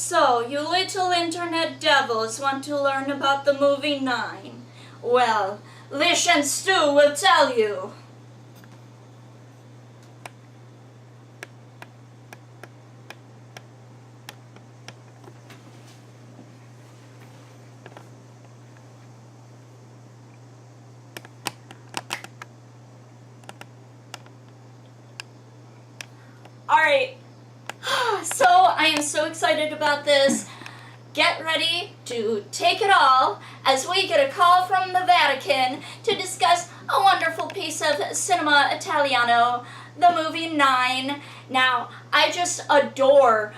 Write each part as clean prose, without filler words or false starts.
So, you little internet devils want to learn about the movie 9. Well, Lish and Stu will tell you. Alright, so I am so excited about this. Get ready to take it all as we get a call from the Vatican to discuss a wonderful piece of cinema Italiano, the movie 9. Now, I just adore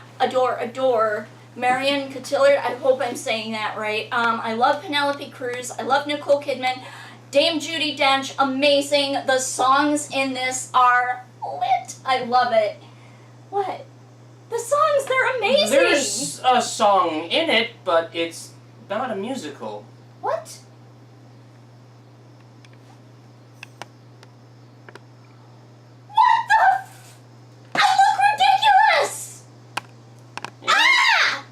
Marion Cotillard. I hope I'm saying that right. I love Penelope Cruz. I love Nicole Kidman. Dame Judi Dench, amazing. The songs in this are lit. I love it. What? The songs, they're amazing! There's a song in it, but it's not a musical. What? What the f- I look ridiculous! Yeah. Ah!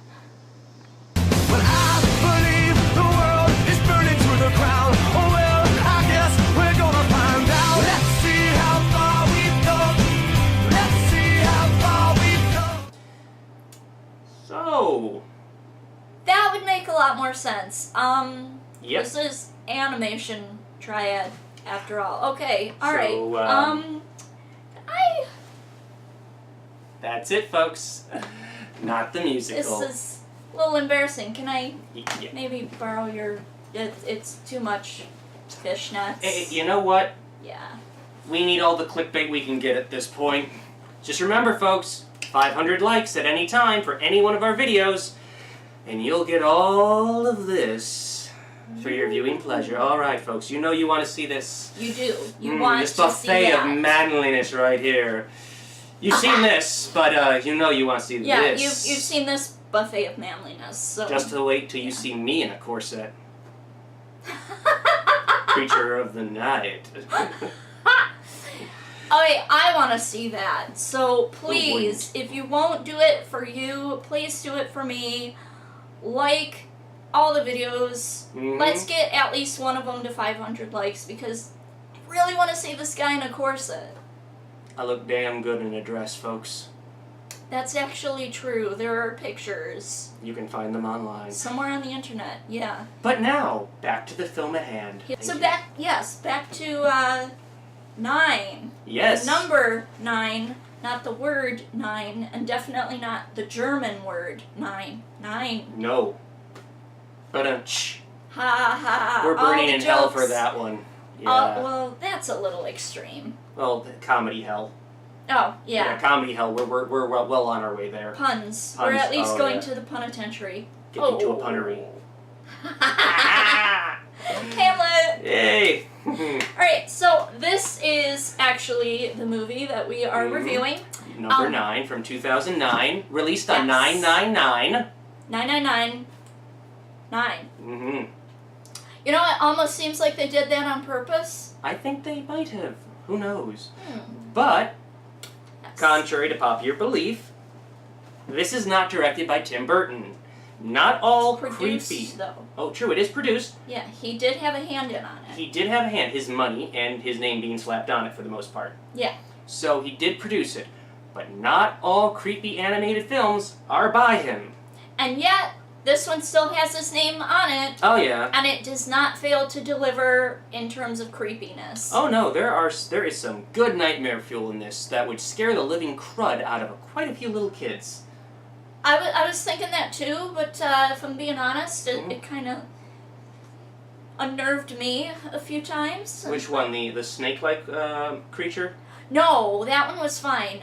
Well, I believe the world is burning to the ground. Oh well, I guess we're gonna find out. Let's see how far we've come. Let's see how far we've come. So, That would make a lot more sense. yep. This is animation Triad, after all. Okay, alright. So, That's it, folks. Not the This musical. is a little embarrassing. Can I Yeah. maybe borrow your... It's too much fishnets. Hey, you know what? Yeah. We need all the clickbait we can get at this point. Just remember, folks, 500 likes at any time for any one of our videos, and you'll get all of this for your viewing pleasure. All right, folks, you know you want to see this. You do. You want this to see buffet that. of manliness right here. You've seen this, but you know you want to see Yeah, this. you've seen this buffet of manliness. So. Just to wait till you see me in a corset. Creature of the night. Okay, I want to see that. So please, if you won't do it for you, please do it for me. Like all the videos. Mhm. Let's get at least one of them to 500 likes because I really want to see this guy in a corset. I look damn good in a dress, folks. That's actually true. There are pictures You can find them online. somewhere on the internet. Yeah. But now, back to the film at hand. So Thank you. back to 9. Yes. The number 9, not the word 9, and definitely not the German word 9. 9. No. But Ha ha. we're all burning the in hell jokes. for that one. Yeah. Well, that's a little extreme. Well, comedy hell. Oh, yeah. Comedy hell. We're well on our way there. Puns. We're Puns, at least oh, going yeah. to the penitentiary. Get into a punnery. Hamlet! Yay! Alright, so this is actually the movie that we are reviewing. Number 9 from 2009, released on Yes. 9/9/9. 999. 9. Mm-hmm. You know, it almost seems like they did that on purpose. I think they might have. Who knows? Hmm. But, Yes. contrary to popular belief, this is not directed by Tim Burton. Not all Produced, creepy. though. Oh, true, it is produced. Yeah, he did have a hand in on it. He did have a hand, his money, and his name being slapped on it for the most part. Yeah. So he did produce it. But not all creepy animated films are by him. And yet, this one still has his name on it, Oh yeah. and it does not fail to deliver in terms of creepiness. Oh no, there is some good nightmare fuel in this that would scare the living crud out of quite a few little kids. I was thinking that too, but if I'm being honest, it kind of unnerved me a few times. Which one? The snake-like creature? No, that one was fine. It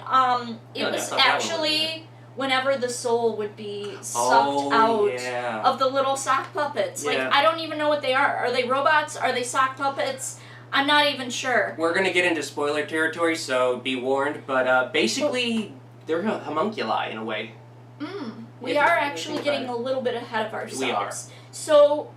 No, I was thought that one was actually whenever the soul would be sucked Oh, out yeah. of the little sock puppets. Yeah. Like, I don't even know what they are. Are they robots? Are they sock puppets? I'm not even sure. We're gonna get into spoiler territory, so be warned. But basically, they're homunculi in a way. We If are you actually think about getting a little bit ahead of ourselves. We are. So,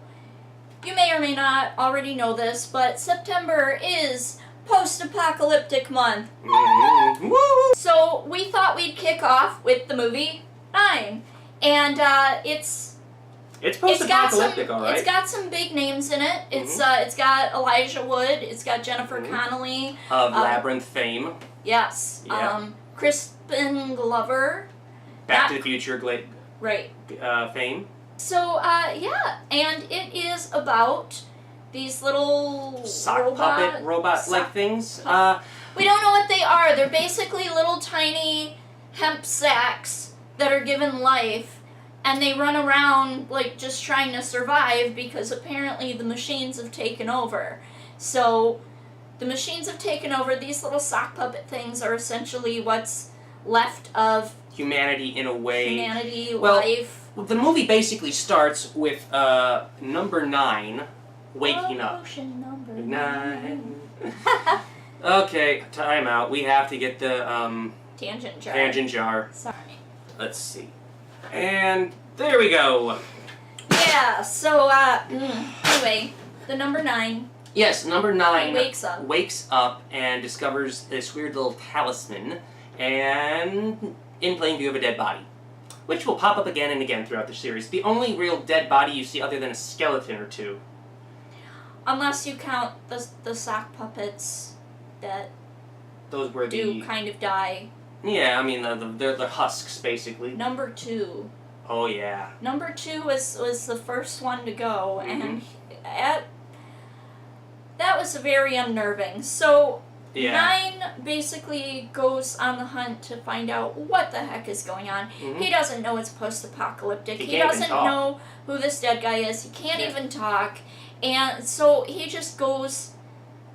you may or may not already know this, but September is post-apocalyptic month. Mm-hmm. Woo! So, we thought we'd kick off with the movie 9. And it's post-apocalyptic, all right. It's got some big names in it. It's got Elijah Wood. It's got Jennifer Connelly of Labyrinth fame. Yes. Yeah. Crispin Glover. Back to the Future right. Fame. So yeah, and it is about these little sock puppet robot-like things. We don't know what they are. They're basically little tiny hemp sacks that are given life, and they run around like just trying to survive because apparently the machines have taken over. So the machines have taken over. These little sock puppet things are essentially what's left of humanity in a way. Life. Well, the movie basically starts with number 9 waking up. Ocean number 9. Okay, time out. We have to get the tangent jar. Sorry. Let's see. And there we go. Yeah, so anyway, the number 9. Yes, number 9 wakes up and discovers this weird little talisman and in plain view of a dead body, which will pop up again and again throughout the series. The only real dead body you see other than a skeleton or two. Unless you count the sock puppets that those were kind of die. Yeah, I mean they're the husks basically. Number 2. Oh yeah. Number 2 was the first one to go, and that was very unnerving. So 9 basically goes on the hunt to find out what the heck is going on. He doesn't know it's post-apocalyptic. He doesn't know who this dead guy is. He can't even talk. And so he just goes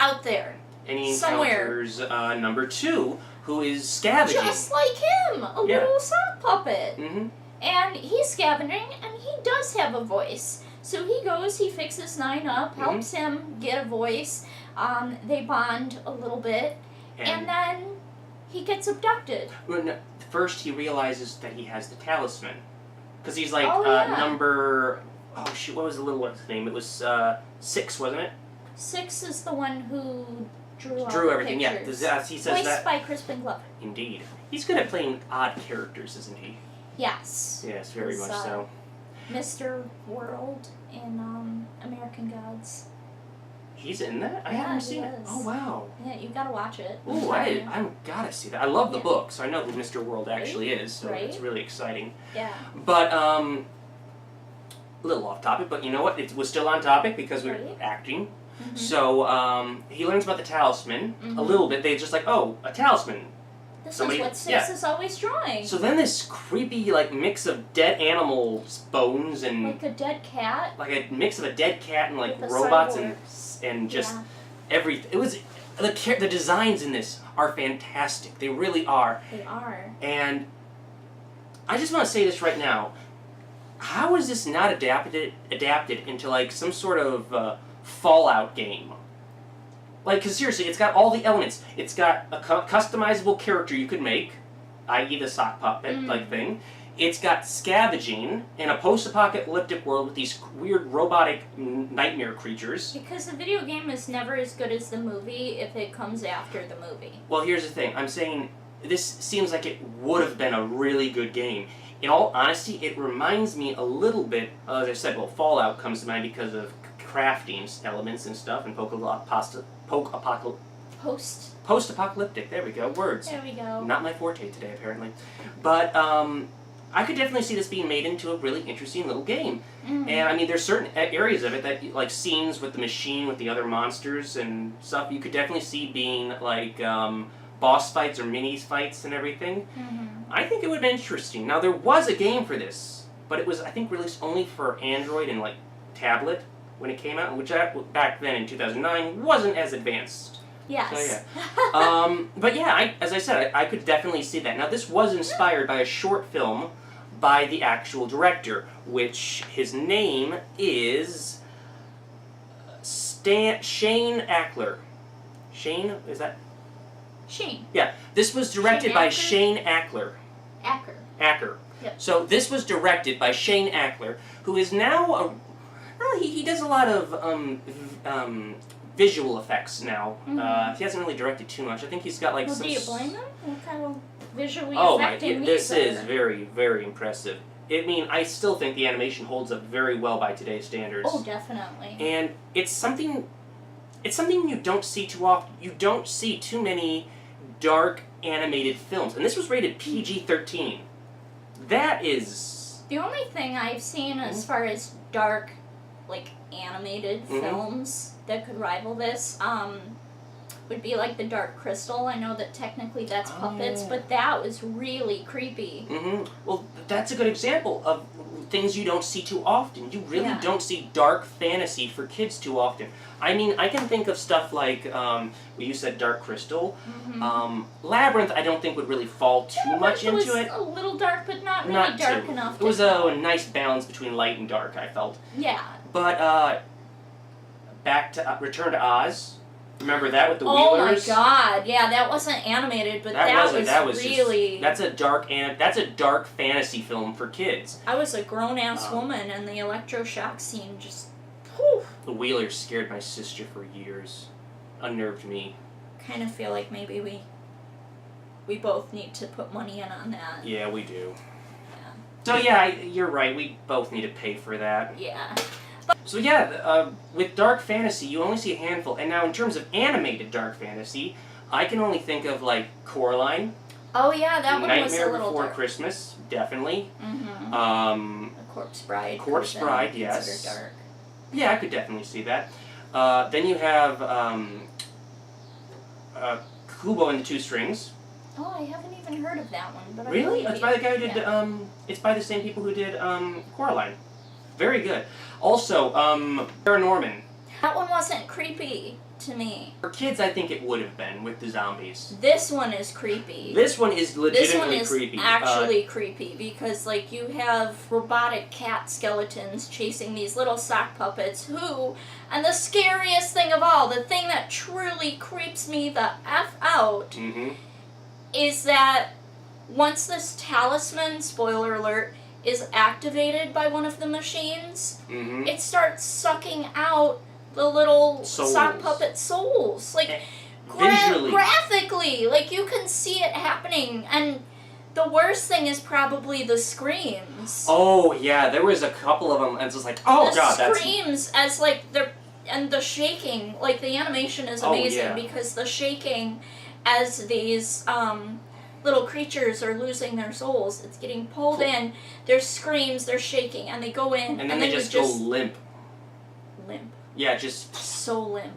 out there. And he somewhere. encounters number 2, who is scavenging. Just like him! A little sock puppet. And he's scavenging, and he does have a voice. So he goes, he fixes 9 up, helps him get a voice. They bond a little bit, and then he gets abducted. First, he realizes that he has the talisman. Because he's like number... Oh, shoot, what was the little one's name? It was 6, wasn't it? 6 is the one who drew everything, pictures. He says Voiced by Crispin Glover. Indeed. He's good at playing odd characters, isn't he? Yes. Yes, very much so. Mr. World in American Gods. He's in that? I haven't seen it. Oh, wow. Yeah, you gotta watch it. Ooh, I gotta see that. I love the book, so I know who Mr. World actually is, so it's really exciting. Yeah. But, a little off topic, but you know what? It was still on topic because we were acting. So, he learns about the talisman a little bit. They're just like, oh, a talisman. This is what 6 is always drawing. So then this creepy, like, mix of dead animals' bones and... Like a dead cat? Like a mix of a dead cat and, like, robots and just everything. It was... The designs in this are fantastic. They really are. They are. And I just want to say this right now. How is this not adapted into, like, some sort of Fallout game? Like, because seriously, it's got all the elements. It's got a customizable character you could make, i.e. the sock puppet-like thing. It's got scavenging in a post-apocalyptic world with these weird robotic nightmare creatures. Because the video game is never as good as the movie if it comes after the movie. Well, here's the thing. I'm saying this seems like it would have been a really good game. In all honesty, it reminds me a little bit, as I said, well, Fallout comes to mind because of crafting elements and stuff, and post-apocalyptic, there we go, words. There we go. Not my forte today, apparently. But, I could definitely see this being made into a really interesting little game. And, I mean, there's certain areas of it that, like, scenes with the machine, with the other monsters and stuff, you could definitely see being, like, boss fights or minis fights and everything. I think it would have been interesting. Now, there was a game for this, but it was, I think, released only for Android and, like, tablet when it came out, which back then in 2009 wasn't as advanced. Yes. So, yeah. But yeah, as I said, I could definitely see that. Now, this was inspired by a short film by the actual director, which his name is Shane Ackler. Shane, is that? Shane. Yeah, this was directed by Shane Ackler. Acker. Yep. So this was directed by Shane Ackler, who is now he does a lot of visual effects now. He hasn't really directed too much. I think he's got some... do you blame him? What kind of visually Oh affecting this is very, very impressive. I mean, I still think the animation holds up very well by today's standards. Oh, definitely. And it's something you don't see too often. You don't see too many dark animated films. And this was rated PG-13. That is... The only thing I've seen as far as dark, like, animated Mhm. films that could rival this, would be like the Dark Crystal. I know that technically that's puppets, Oh. but that was really creepy. Well, that's a good example of things you don't see too often. You really Yeah. don't see dark fantasy for kids too often. I mean, I can think of stuff like, well, you said Dark Crystal. Labyrinth, I don't think would really fall too much It was into it. a little dark, but not really Not dark too. enough. It was a nice balance between light and dark, I felt. Yeah. But, back to Return to Oz. Remember that with the Oh Wheelers? my God! Yeah, that wasn't animated, but that was really. That's a dark fantasy film for kids. I was a grown-ass woman, and the electroshock scene just. Whew, The Wheelers scared my sister for years. Unnerved me. kind of feel like maybe we both need to put money in on that. Yeah, we do. Yeah. So yeah, you're right. We both need to pay for that. Yeah. So yeah, with dark fantasy, you only see a handful. And now in terms of animated dark fantasy, I can only think of like Coraline, Oh yeah, that one was a Nightmare little Before dark. Christmas, definitely. The Corpse Bride. Corpse could've been Bride, yes. considered dark. Yeah, I could definitely see that. Then you have Kubo and the Two Strings. Oh, I haven't even heard of that one, but I Really? believe It's you. by the guy who did. Yeah. It's by the same people who did Coraline. Very good. Also, Paranorman. That one wasn't creepy to me. For kids, I think it would have been with the zombies. This one is creepy. This one is legitimately This one is creepy. actually creepy because, like, you have robotic cat skeletons chasing these little sock puppets who, and the scariest thing of all, the thing that truly creeps me the F out, is that once this talisman, spoiler alert, is activated by one of the machines, it starts sucking out the little sock Souls. puppet souls. Like, Visually. graphically, like, you can see it happening, and the worst thing is probably the screams. Oh yeah, there was a couple of them, and it's just like, oh the god, that's. screams as, like, and the shaking, like, the animation is Oh, amazing yeah. because the shaking as these little creatures are losing their souls, it's getting pulled in, there's screams, they're shaking, and they go in, And then they just go limp. limp. Yeah, just. So limp.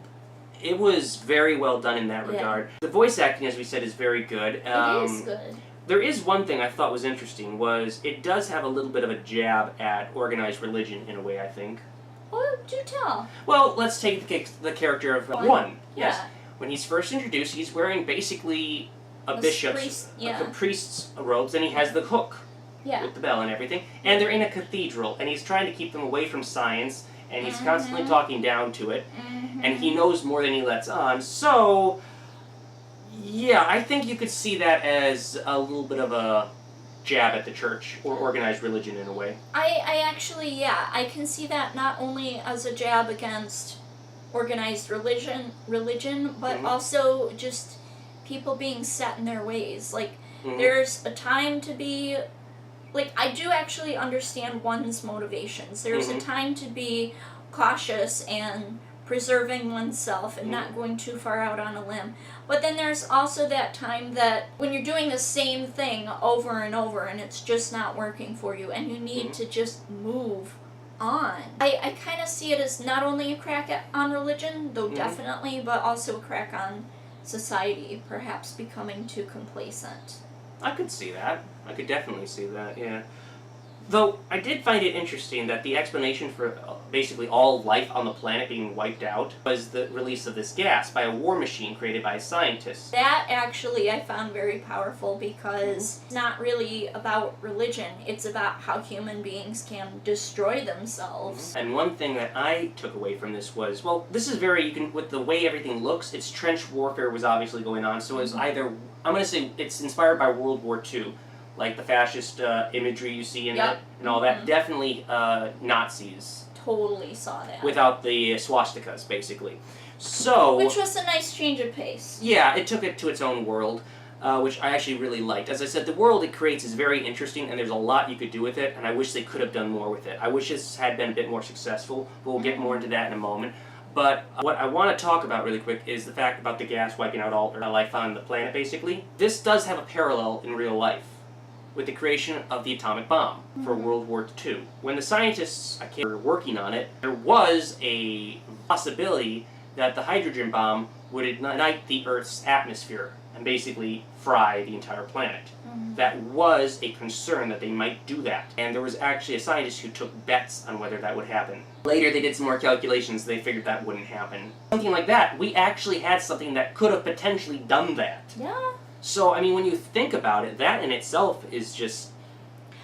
It was very well done in that Yeah. regard. The voice acting, as we said, is very good. It is good. There is one thing I thought was interesting, was it does have a little bit of a jab at organized religion in a way, I think. Oh, do tell. Well, let's take the character of one. Yes. Yeah. When he's first introduced, he's wearing basically a bishop's, a priest's robes, and he has the hook Yeah. with the bell and everything. And they're in a cathedral, and he's trying to keep them away from science, and he's constantly talking down to it, and he knows more than he lets on. So, yeah, I think you could see that as a little bit of a jab at the church, or organized religion in a way. I actually, yeah, I can see that not only as a jab against organized religion, but also just people being set in their ways. Like, there's a time to be, like, I do actually understand one's motivations. There's a time to be cautious and preserving oneself and not going too far out on a limb. But then there's also that time that when you're doing the same thing over and over and it's just not working for you and you need to just move on. I kind of see it as not only a crack on religion, though definitely, but also a crack on society, perhaps becoming too complacent. I could see that. I could definitely see that, yeah. Though, I did find it interesting that the explanation for basically all life on the planet being wiped out was the release of this gas by a war machine created by scientists. That actually I found very powerful because it's not really about religion, it's about how human beings can destroy themselves. And one thing that I took away from this was, well, this is very, with the way everything looks, it's trench warfare was obviously going on, so it's either, I'm going to say it's inspired by World War II. Like the fascist imagery you see in it and all that. Definitely Nazis. Totally saw that. Without the swastikas, basically. So... Which was a nice change of pace. Yeah, it took it to its own world. which I actually really liked. As I said, the world it creates is very interesting, and there's a lot you could do with it, and I wish they could have done more with it. I wish this had been a bit more successful, but we'll get more into that in a moment. But what I want to talk about really quick is the fact about the gas wiping out all life on the planet, basically. This does have a parallel in real life with the creation of the atomic bomb for World War II. When the scientists were working on it, there was a possibility that the hydrogen bomb would ignite the Earth's atmosphere and basically fry the entire planet. That was a concern that they might do that. And there was actually a scientist who took bets on whether that would happen. Later they did some more calculations, they figured that wouldn't happen. Something like that. We actually had something that could have potentially done that. Yeah. So, I mean, when you think about it, that in itself is just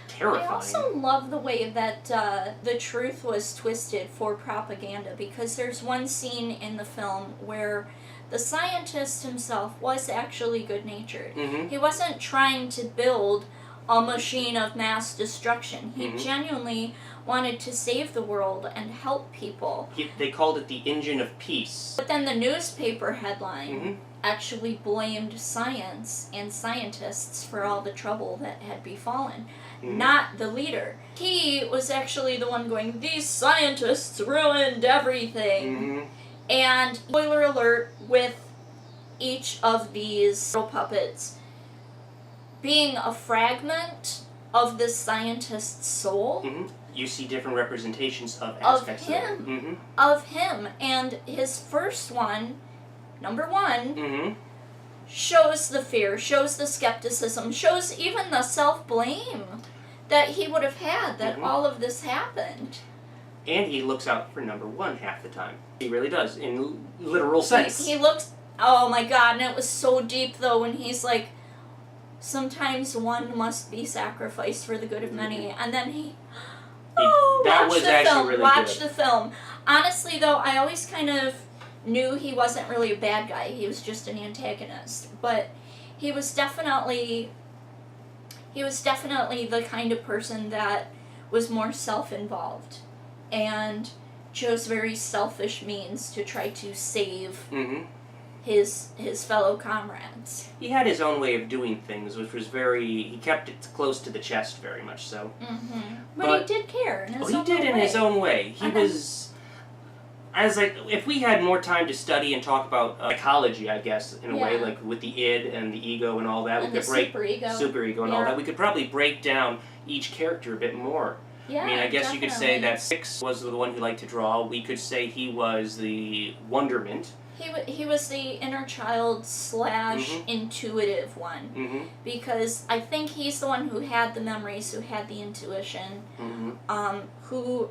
terrifying. I also love the way that the truth was twisted for propaganda, because there's one scene in the film where the scientist himself was actually good-natured. He wasn't trying to build a machine of mass destruction. He genuinely wanted to save the world and help people. They called it the engine of peace. But then the newspaper headline actually blamed science and scientists for all the trouble that had befallen, not the leader. He was actually the one going, "These scientists ruined everything." And, spoiler alert, with each of these little puppets being a fragment of the scientist's soul. You see different representations of aspects of him. Of him. And his first one, number one, shows the fear, shows the skepticism, shows even the self-blame that he would have had that all of this happened. And he looks out for number one half the time. He really does, in literal sense. He looks, oh my god, and it was so deep though when he's like, sometimes one must be sacrificed for the good of many, and then that was actually really watch good. the film. Honestly though, I always kind of knew he wasn't really a bad guy, he was just an antagonist, but he was definitely the kind of person that was more self-involved and chose very selfish means to try to save his fellow comrades. He had his own way of doing things, which was he kept it close to the chest very much so. But he did care in his own way. He did in his own way. He was, if we had more time to study and talk about psychology, I guess, in a way, like with the id and the ego and all that, and we could break superego and all that, we could probably break down each character a bit more. Yeah, I mean, I guess you could say that Six was the one who liked to draw. We could say he was the wonderment. He was the inner child / intuitive one. Because I think he's the one who had the memories, who had the intuition, who,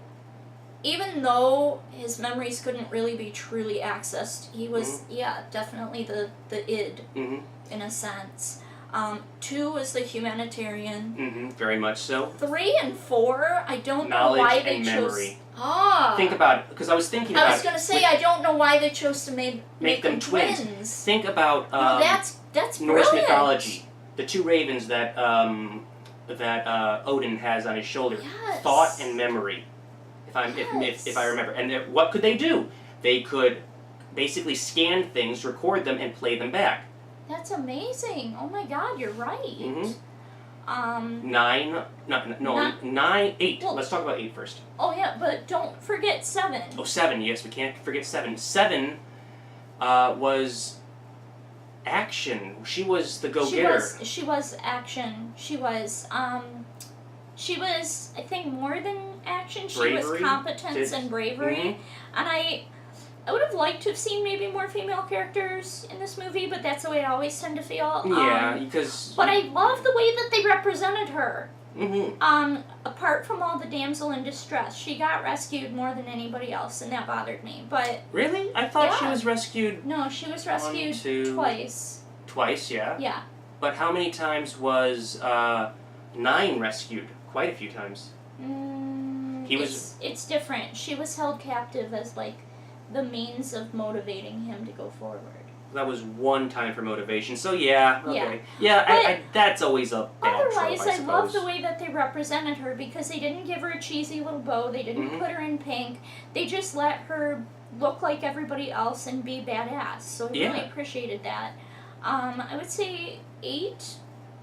even though his memories couldn't really be truly accessed, he was, definitely the id, in a sense. 2 was the humanitarian. Very much so. 3 and 4, I don't know Knowledge why they and chose. memory. Ah. Think about it, because I was thinking about. I was gonna say I don't know why they chose to make them twins. Think about No, that's Norse brilliant. mythology. The 2 ravens that Odin has on his shoulder. Yes. Thought and memory. If I remember. And what could they do? They could basically scan things, record them, and play them back. That's amazing. Oh my god, you're right. 8. Well, Let's talk about 8 first. Oh yeah, but don't forget 7. Oh, 7, yes, we can't forget 7. 7 was action. She was the go-getter. She was action. She was, I think, more than action. She was competence and bravery. And I would have liked to have seen maybe more female characters in this movie, but that's the way I always tend to feel. Yeah, because... But I love the way that they represented her. Apart from all the damsel in distress, she got rescued more than anybody else, and that bothered me. But really? I thought she was rescued... No, she was rescued twice. Twice, yeah? Yeah. But how many times was 9 rescued? Quite a few times. It's different. She was held captive as, like, the means of motivating him to go forward. That was one time for motivation, so yeah, okay. Yeah, I that's always a bad otherwise, trope, I love the way that they represented her, because they didn't give her a cheesy little bow, they didn't put her in pink, they just let her look like everybody else and be badass, so I really appreciated that. I would say 8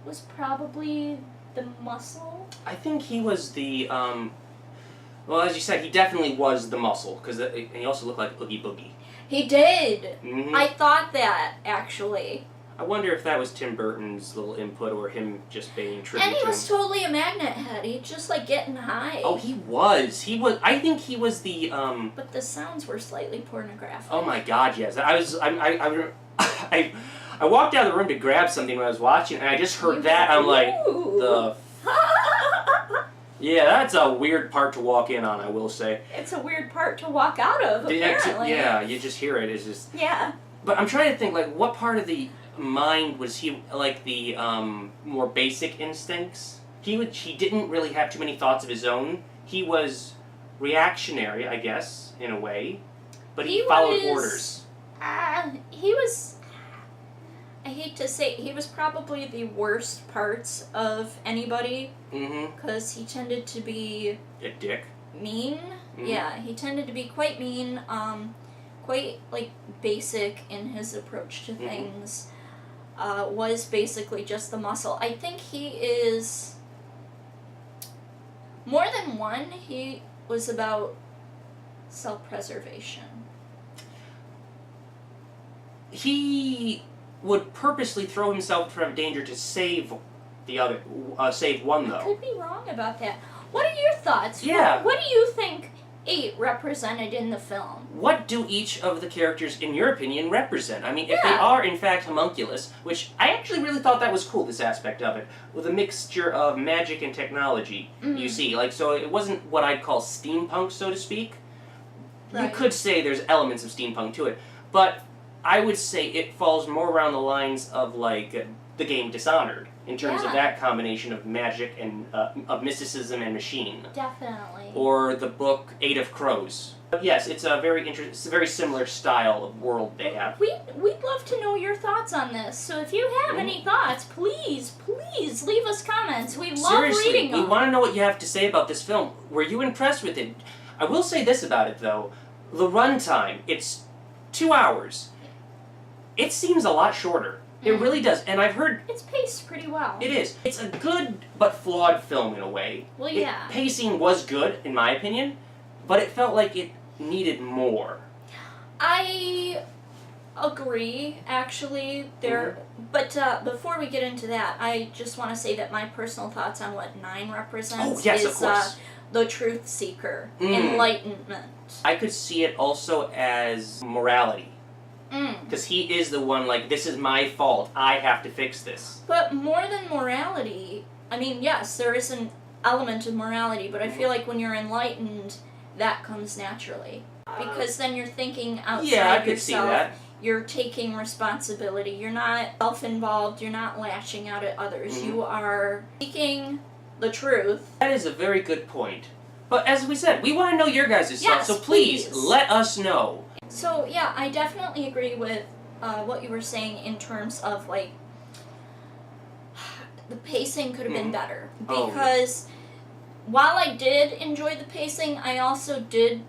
was probably the muscle. I think he was the, well, as you said, he definitely was the muscle, because he also looked like Oogie Boogie. He did! Mm-hmm. I thought that, actually. I wonder if that was Tim Burton's little input, or him just paying tribute And he to was him. totally a magnet head. He just, like, getting high. Oh, he was. I think he was the, But the sounds were slightly pornographic. Oh my God, yes. I walked out of the room to grab something when I was watching, and I just heard that. I'm like, the. Yeah, that's a weird part to walk in on, I will say. It's a weird part to walk out of, apparently. Yeah, you just hear it. It's just. Yeah. But I'm trying to think, like, what part of the mind was he, like, the more basic instincts? He didn't really have too many thoughts of his own. He was reactionary, I guess, in a way, but he followed orders. He was. I hate to say, he was probably the worst parts of anybody. Mm-hmm. Because he tended to be A dick. mean. Mhm. Yeah, he tended to be quite mean. Quite like basic in his approach to things. Was basically just the muscle. I think he is more than one. He was about self-preservation. He would purposely throw himself in front of danger to save the other, save one I though. could be wrong about that. What are your thoughts? Yeah. What do you think 8 represented in the film? What do each of the characters, in your opinion, represent? I mean, if they Yeah. are in fact homunculus, which I actually really thought that was cool, this aspect of it, with a mixture of magic and technology, you see. Like, so it wasn't what I'd call steampunk, so to speak. Right. You could say there's elements of steampunk to it, but I would say it falls more around the lines of, like, the game Dishonored, in terms of Yeah. that combination of magic and of mysticism and machine. Definitely. Or the book Eight of Crows. But yes, it's a it's a very similar style of world they have. We'd love to know your thoughts on this. So if you have any thoughts, please leave us comments. We love Seriously, reading them. we want to know what you have to say about this film. Were you impressed with it? I will say this about it, though. The runtime, it's 2 hours. It seems a lot shorter. It really does. And I've heard It's paced pretty well. it is. It's a good but flawed film in a way. Well, yeah. Pacing was good, in my opinion, but it felt like it needed more. I agree, actually. But before we get into that, I just want to say that my personal thoughts on what 9 represents Oh, yes, is of course. The truth seeker, Mm. enlightenment. I could see it also as morality. Because he is the one, like, this is my fault, I have to fix this. But more than morality, I mean, yes, there is an element of morality, but I feel like when you're enlightened, that comes naturally. Because then you're thinking outside Yeah, I yourself. could see that. You're taking responsibility. You're not self-involved. You're not lashing out at others. Mhm. You are seeking the truth. That is a very good point. But as we said, we want to know your guys' thoughts, Yes, so please, please. let us know. So, yeah, I definitely agree with what you were saying in terms of, like, the pacing could have been better. Oh. Because while I did enjoy the pacing, I also did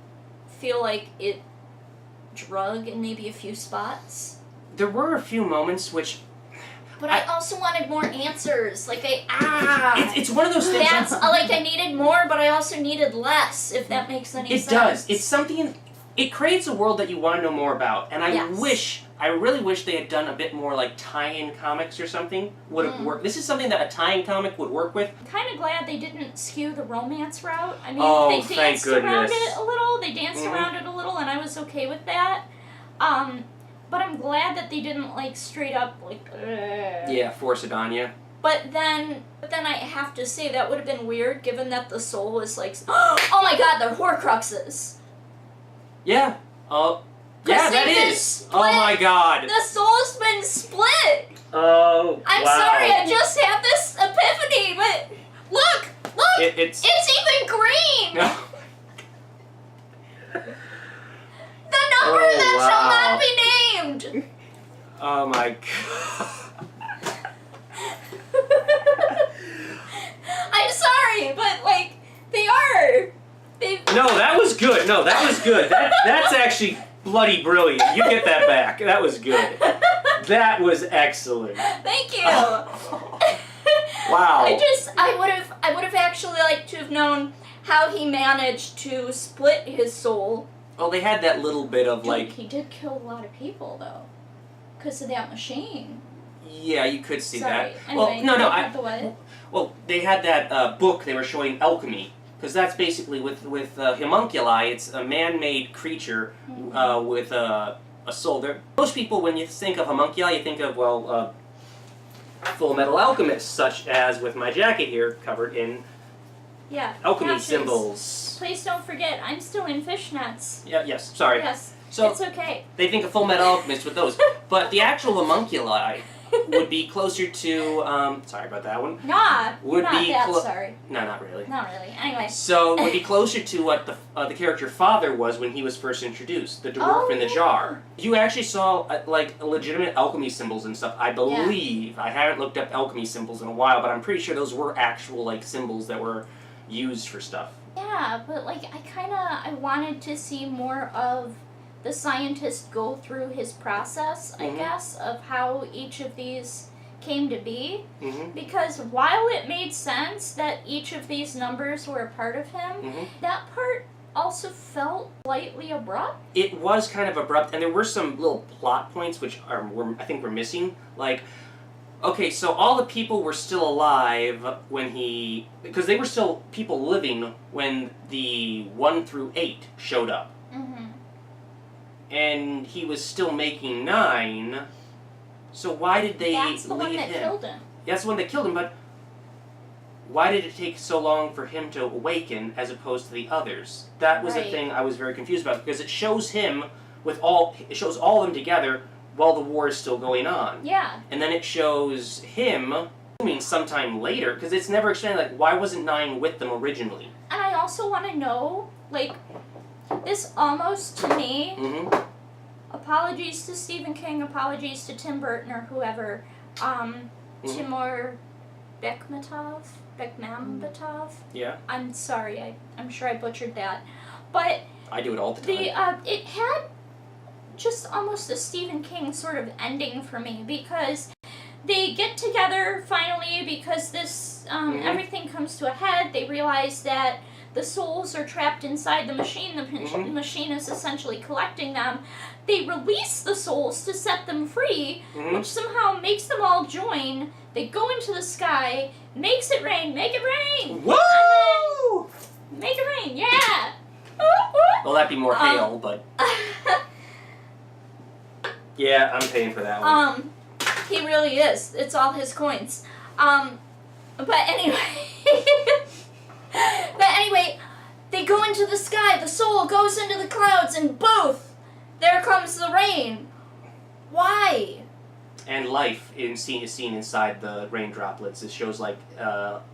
feel like it drug in maybe a few spots. There were a few moments which... But I also wanted more answers. Like, It's one of those things... That's, like, I needed more, but I also needed less, if that makes any sense. It does. It's something... It creates a world that you want to know more about, and I really wish they had done a bit more, like, tie-in comics or something would have worked. This is something that a tie-in comic would work with. I'm kind of glad they didn't skew the romance route. I mean, Oh, they thank danced around goodness. it a little. They danced around it a little, and I was okay with that. But I'm glad that they didn't, like, straight up, like, Yeah, force it on you. But then I have to say that would have been weird, given that the soul was like, oh my god, they're Horcruxes. Yeah. Oh. Yeah, that they've been is. split. Oh my god. The soul's been split. Oh. I'm wow. sorry, I just had this epiphany, but look, It's even green. No. The number Oh, that wow. shall not be named. Oh my god. I'm sorry, but like they are. No, that was good. No, that was good. That's actually bloody brilliant. You get that back. That was good. That was excellent. Thank you. Wow. I would have actually liked to have known how he managed to split his soul. Well, they had that little bit of like. He did kill a lot of people though, because of that machine. Yeah, you could see Sorry. that. Anyway, well, what? Well, they had that book they were showing alchemy, because that's basically with homunculi. It's a man-made creature with a soul. Most people, when you think of homunculi, you think of Full Metal Alchemists, such as with my jacket here, covered in alchemy patches. symbols. Please don't forget, I'm still in fishnets. Yeah. Yes. Sorry. Yes. So it's okay. they think of Full Metal Alchemist with those, but the actual homunculi would be closer to. Sorry about that one. Nah, Would not be that sorry. No, not really. Not really. Anyway. So it would be closer to what the character father was when he was first introduced, the dwarf in the jar. You actually saw like legitimate alchemy symbols and stuff. I believe I haven't looked up alchemy symbols in a while, but I'm pretty sure those were actual like symbols that were used for stuff. Yeah, but like I wanted to see more of the scientist go through his process, I guess, of how each of these came to be. Because while it made sense that each of these numbers were a part of him, that part also felt slightly abrupt. It was kind of abrupt, and there were some little plot points which I think were missing. Like, okay, so all the people were still alive when because they were still people living when the 1 through 8 showed up. And he was still making 9, so why did they leave him? That's the one that killed him. That's the one that killed him, but why did it take so long for him to awaken as opposed to the others? That was the thing I was very confused about, because it shows him it shows all of them together while the war is still going on. Yeah. And then it shows him sometime later, because it's never explained, like, why wasn't 9 with them originally? And I also want to know, like, this almost, to me, apologies to Stephen King, apologies to Tim Burton or whoever, Timur Bekmambetov? Yeah. I'm sorry, I'm sure I butchered that. But I do it all the time. it had just almost a Stephen King sort of ending for me, because they get together finally because this, everything comes to a head. They realize that the souls are trapped inside the machine. The machine is essentially collecting them. They release the souls to set them free, which somehow makes them all join. They go into the sky, makes it rain, make it rain! Woo! Make it rain, yeah! Well, that'd be more hail, but... Yeah, I'm paying for that one. He really is. It's all his coins. But anyway... But anyway, they go into the sky, the soul goes into the clouds, and both, there comes the rain. Why? And life is seen inside the rain droplets. It shows, like,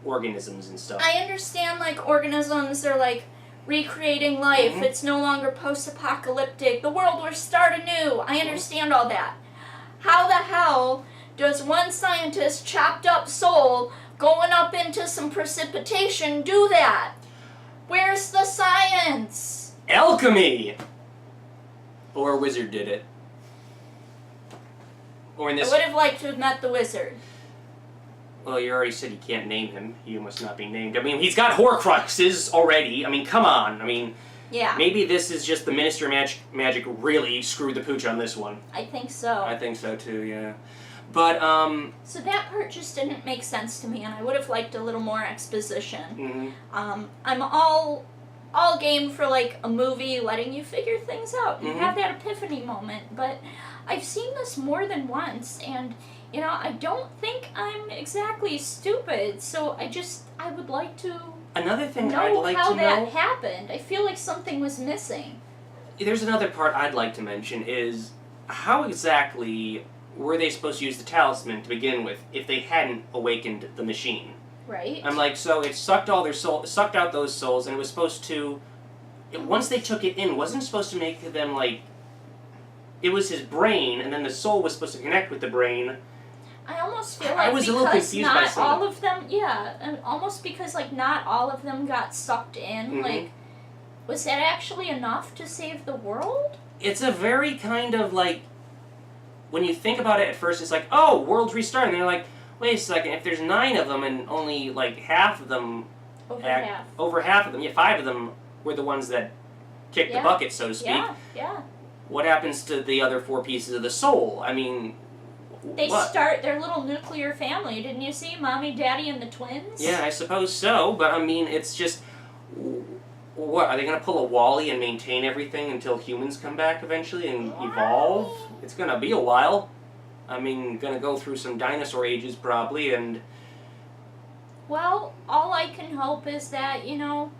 organisms and stuff. I understand, like, organisms are, like, recreating life. It's no longer post-apocalyptic. The world will start anew. I understand all that. How the hell does one scientist chopped up soul going up into some precipitation do that? Where's the science? Alchemy! Or a wizard did it. Or in this... I would have liked to have met the wizard. Well, you already said you can't name him. He must not be named. I mean, he's got Horcruxes already. I mean, come on. I mean, yeah. Maybe this is just the Minister of Magic really screwed the pooch on this one. I think so. I think so too, yeah. But, So that part just didn't make sense to me, and I would have liked a little more exposition. I'm all game for, like, a movie letting you figure things out and have that epiphany moment, but I've seen this more than once, and, you know, I don't think I'm exactly stupid, so I would like to another thing know I'd like how to that know... happened. I feel like something was missing. There's another part I'd like to mention is how exactly were they supposed to use the talisman to begin with if they hadn't awakened the machine? Right. I'm like, so it sucked out those souls, and it was supposed to... once they took it in, wasn't it supposed to make them, like... It was his brain, and then the soul was supposed to connect with the brain. I almost feel like I was a little confused by not some all of them, and almost because, like, not all of them got sucked in, like, was that actually enough to save the world? It's a very kind of, like, when you think about it at first, it's like, oh, world's restarting. And you're like, wait a second, if there's 9 of them and only like half of them, over half of them, 5 of them were the ones that kicked the bucket, so to speak. Yeah. What happens to the other 4 pieces of the soul? I mean, they start their little nuclear family. Didn't you see Mommy, Daddy, and the twins? Yeah, I suppose so. But I mean, it's just, what, are they going to pull a Wall-E and maintain everything until humans come back eventually and evolve? It's going to be a while. I mean, going to go through some dinosaur ages probably, and... Well, all I can hope is that, you know,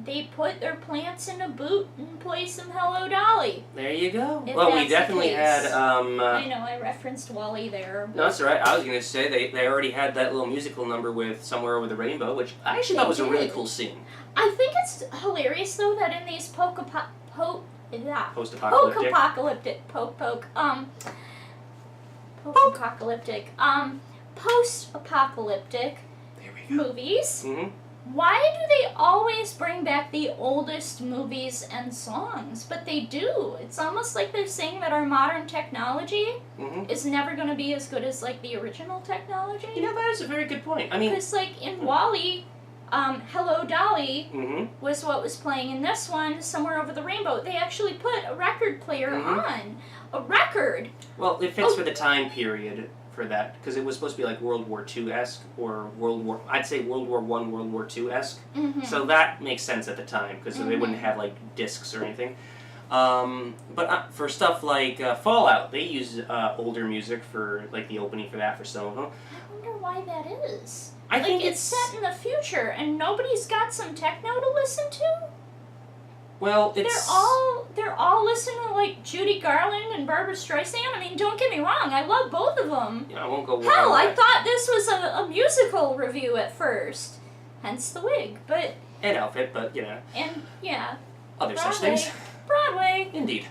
they put their plants in a boot and play some Hello Dolly. There you go. If Well, we that's the definitely case. had... I know, I referenced Wall-E there. No, that's all right. I was going to say they already had that little musical number with Somewhere Over the Rainbow, which I actually thought was a really cool scene. I think it's hilarious, though, that in these post-apocalyptic movies, why do they always bring back the oldest movies and songs? But they do. It's almost like they're saying that our modern technology is never going to be as good as, like, the original technology. You know, that is a very good point. I mean... Because, like, in Wall-E, Hello Dolly was what was playing in this one, Somewhere Over the Rainbow. They actually put a record player on. A record! Well, it fits for the time period for that, because it was supposed to be like World War II-esque, or I'd say World War I, World War II-esque. So that makes sense at the time, because they wouldn't have, like, discs or anything. But for stuff like Fallout, they use older music for, like, the opening for that for some of them. I wonder why that is. I think it's set in the future, and nobody's got some techno to listen to? Well, it's... They're all listening to, like, Judy Garland and Barbra Streisand. I mean, don't get me wrong, I love both of them. Yeah, I won't go Hell, I thought this was a musical review at first. Hence the wig, but... And outfit, but, you know. And, yeah. Other such things. Broadway. Indeed.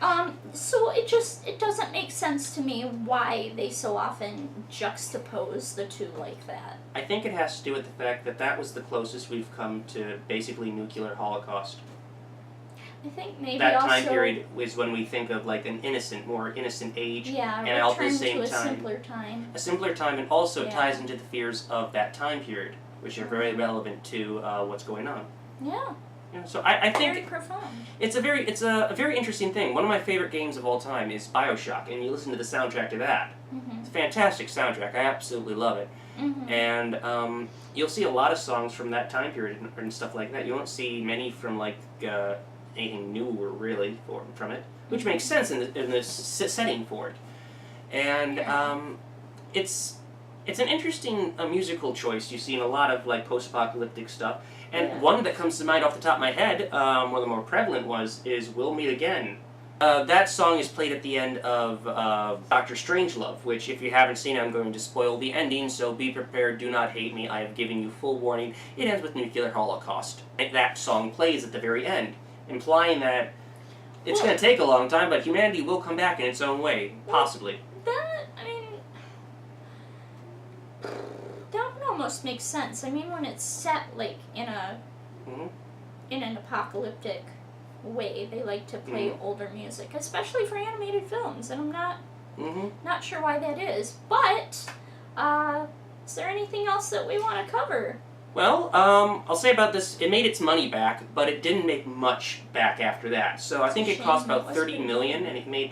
So it doesn't make sense to me why they so often juxtapose the two like that. I think it has to do with the fact that that was the closest we've come to basically nuclear holocaust. I think maybe that also... time period was when we think of, like, an more innocent age. Yeah, and at the return same to a time, simpler time. A simpler time, and also ties into the fears of that time period, which are very relevant to what's going on. Yeah. You know, so I think very profound. It's a very interesting thing. One of my favorite games of all time is BioShock, and you listen to the soundtrack to that. It's a fantastic soundtrack. I absolutely love it. And you'll see a lot of songs from that time period and stuff like that. You won't see many from, like, anything newer really from it, which makes sense in the setting for it. And it's an interesting musical choice you see in a lot of, like, post-apocalyptic stuff. And one that comes to mind off the top of my head, one of the more prevalent is We'll Meet Again. That song is played at the end of Dr. Strangelove, which, if you haven't seen it, I'm going to spoil the ending, so be prepared, do not hate me, I have given you full warning. It ends with nuclear holocaust. That song plays at the very end, implying that it's going to take a long time, but humanity will come back in its own way, possibly. That would almost make sense. I mean, when it's set, like, in an apocalyptic way, they like to play older music, especially for animated films, and I'm not sure why that is. But, is there anything else that we want to cover? Well, I'll say about this, it made its money back, but it didn't make much back after that. So I think it cost about $30 million, and it made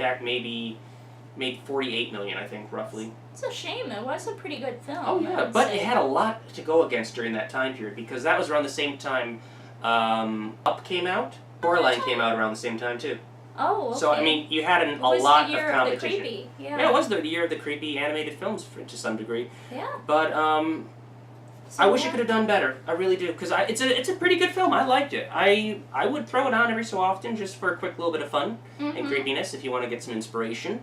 48 million, I think, roughly. It's a shame. It was a pretty good film. Oh, yeah, but it had a lot to go against during that time period, because that was around the same time Up came out. Coraline came out around the same time, too. Oh, okay. So, I mean, you had a lot of competition. Of the creepy. Yeah, it was the year of the creepy animated films, to some degree. Yeah. But, I wish it could have done better. I really do, because it's a pretty good film. I liked it. I would throw it on every so often just for a quick little bit of fun and creepiness if you want to get some inspiration.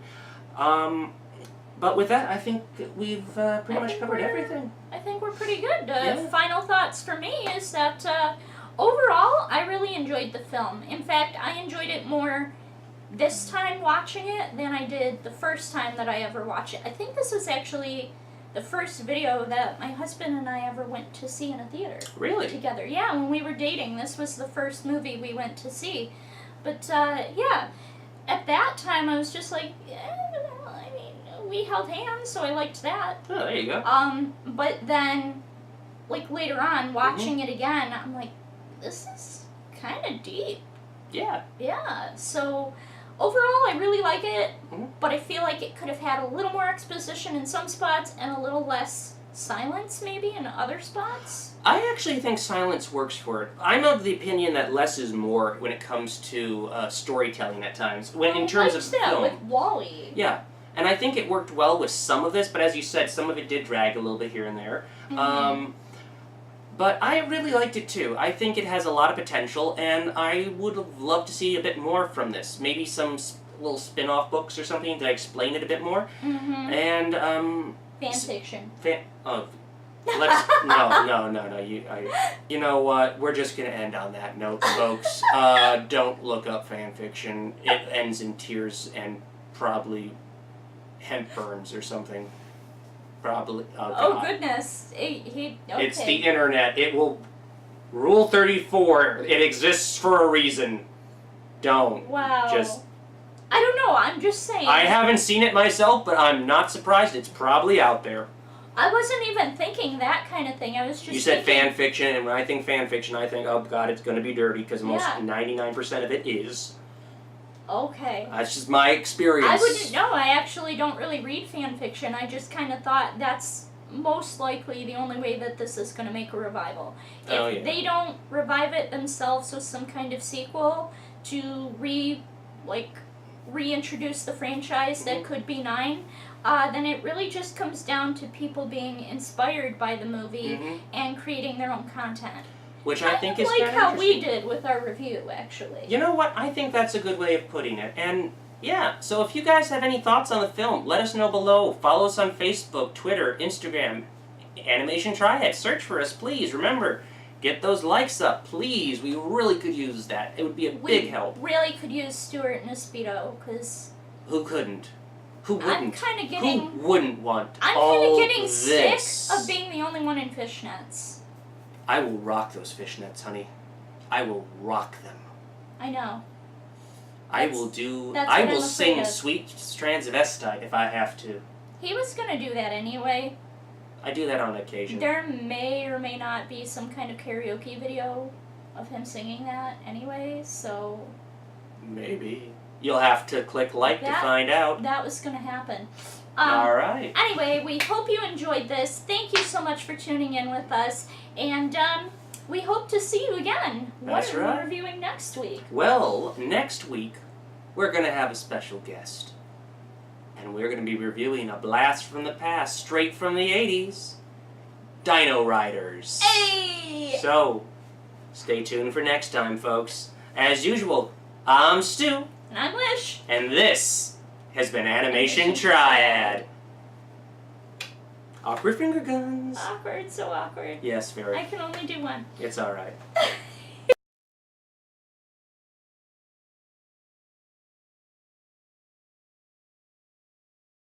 But with that, I think we've pretty much covered everything. I think we're pretty good. Final thoughts for me is that overall, I really enjoyed the film. In fact, I enjoyed it more this time watching it than I did the first time that I ever watched it. I think this was actually the first video that my husband and I ever went to see in a theater. Really? Together. Yeah, when we were dating, this was the first movie we went to see. But, yeah, at that time I was just like, we held hands, so I liked that. Oh, there you go. But then, like, later on, watching it again, I'm like, this is kind of deep. Yeah. Yeah, so overall, I really like it, Mhm. but I feel like it could have had a little more exposition in some spots and a little less silence, maybe, in other spots. I actually think silence works for it. I'm of the opinion that less is more when it comes to storytelling at times. In terms of that film. with Wall-E. Yeah, and I think it worked well with some of this, but as you said, some of it did drag a little bit here and there. But I really liked it too. I think it has a lot of potential, and I would have loved to see a bit more from this. Maybe some little spin-off books or something to explain it a bit more. And Fan fiction. Let's no. You know what? We're just gonna end on that note, folks. Don't look up fan fiction. It ends in tears and probably hemp burns or something. Probably. Oh goodness. Okay. It's the internet. It will. Rule 34. It exists for a reason. Don't. Wow. Just. I don't know. I'm just saying. I haven't seen it myself, but I'm not surprised. It's probably out there. I wasn't even thinking that kind of thing. I was just. You said thinking, fan fiction, and when I think fan fiction, I think, oh god, it's going to be dirty because most Yeah. 99% of it is. Okay. That's just my experience. I wouldn't know. I actually don't really read fan fiction. I just kind of thought that's most likely the only way that this is going to make a revival. If they don't revive it themselves with some kind of sequel to reintroduce the franchise that could be 9, then it really just comes down to people being inspired by the movie and creating their own content. Which I think is like kind of how we interesting. did with our review, actually. You know what? I think that's a good way of putting it. And yeah, so if you guys have any thoughts on the film, let us know below. Follow us on Facebook, Twitter, Instagram, Animation Triad. Search for us, please. Remember, get those likes up, please. We really could use that. It would be a big help. We really could use Stuart in a Speedo, because Who couldn't? Who wouldn't? I'm kind of getting... Who wouldn't want I'm all kind of getting this? sick of being the only one in fishnets. I will rock those fishnets, honey. I will rock them. I know. I will do. that's I what will I'm sing afraid of. Sweet Strands of Estite if I have to. He was gonna do that anyway. I do that on occasion. There may or may not be some kind of karaoke video of him singing that anyway, so... Maybe. You'll have to click like to That- find out. That was gonna happen. Alright. Anyway, we hope you enjoyed this. Thank you so much for tuning in with us. And we hope to see you again. That's What are right. we reviewing next week? Well, next week, we're going to have a special guest. And we're going to be reviewing a blast from the past, straight from the 80s. Dino Riders. Hey! So, stay tuned for next time, folks. As usual, I'm Stu. And I'm Lish. And this has been Animation Triad. Awkward finger guns. Awkward, so awkward. Yes, very. I can only do one. It's alright.